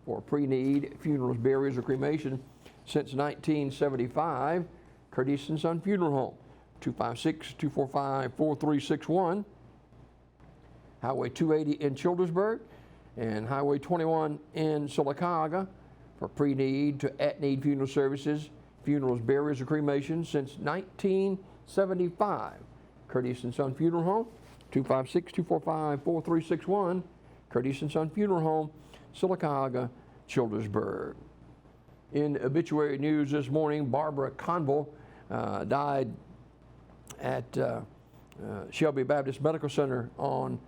for pre-need funerals, burials, or cremation since 1975. Curtis and Son Funeral Home, 256-245-4361. Highway 280 in Childersburg and Highway 21 in Sylacauga for pre-need to at-need funeral services, funerals, burials, or cremation since 1975. Curtis and Son Funeral Home, 256-245-4361. Curtis and Son Funeral Home, Sylacauga, Childersburg. In obituary news this morning, Barbara Conville died at Shelby Baptist Medical Center on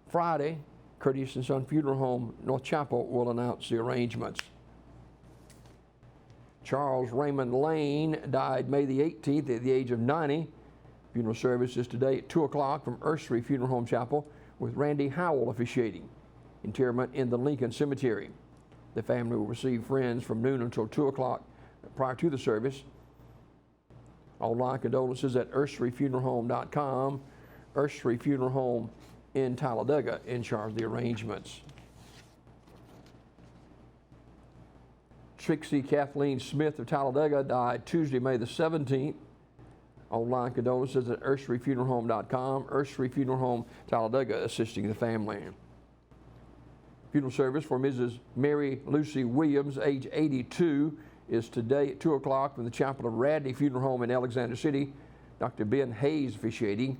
Friday. Curtis and Son Funeral Home, North Chapel, will announce the arrangements. Charles Raymond Lane died May the 18th at the age of 90. Funeral service is today at 2 o'clock from Ursery Funeral Home Chapel with Randy Howell officiating. Interment in the Lincoln Cemetery. The family will receive friends from noon until 2 o'clock prior to the service. Online condolences at urseryfuneralhome.com. Ursery Funeral Home in Talladega in charge of the arrangements. Trixie Kathleen Smith of Talladega died Tuesday, May the 17th. Online condolences at urseryfuneralhome.com. Ursery Funeral Home Talladega assisting the family. Funeral service for Mrs. Mary Lucy Williams, age 82, is today at 2 o'clock from the chapel of Radney Funeral Home in Alexander City. Dr. Ben Hayes officiating.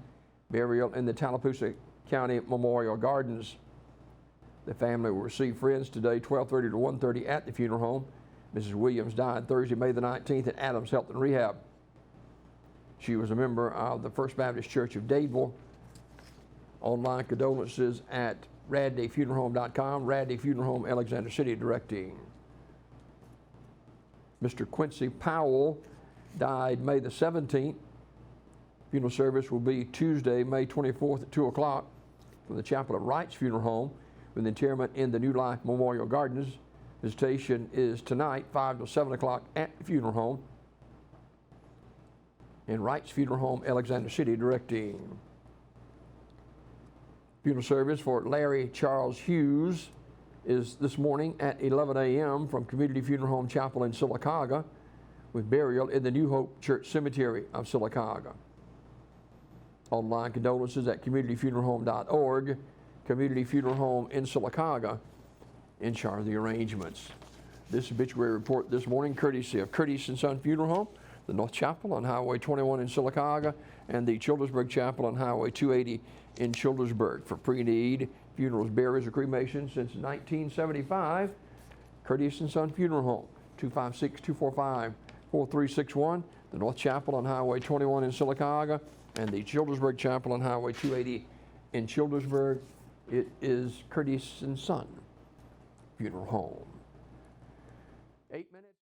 Burial in the Tallapoosa County Memorial Gardens. The family will receive friends today, 12:30 to 1:30 at the funeral home. Mrs. Williams died Thursday, May the 19th at Adams Health and Rehab. She was a member of the First Baptist Church of Dadeville. Online condolences at radneyfuneralhome.com. Radney Funeral Home, Alexander City, directing. Mr. Quincy Powell died May the 17th. Funeral service will be Tuesday, May 24th at 2 o'clock from the chapel of Wright's Funeral Home with interment in the New Life Memorial Gardens. Visitation is tonight, 5 to 7 o'clock at the funeral home. And Wright's Funeral Home, Alexander City, directing. Funeral service for Larry Charles Hughes is this morning at 11 a.m. from Community Funeral Home Chapel in Sylacauga with burial in the New Hope Church Cemetery of Sylacauga. Online condolences at communityfuneralhome.org. Community Funeral Home in Sylacauga in charge of the arrangements. This obituary report this morning courtesy of Curtis and Son Funeral Home, the North Chapel on Highway 21 in Sylacauga, and the Childersburg Chapel on Highway 280 in Childersburg for pre-need funerals, burials, or cremation since 1975. Curtis and Son Funeral Home, 256-245-4361. The North Chapel on Highway 21 in Sylacauga, and the Childersburg Chapel on Highway 280 in Childersburg. It is Curtis and Son Funeral Home. 8 minutes.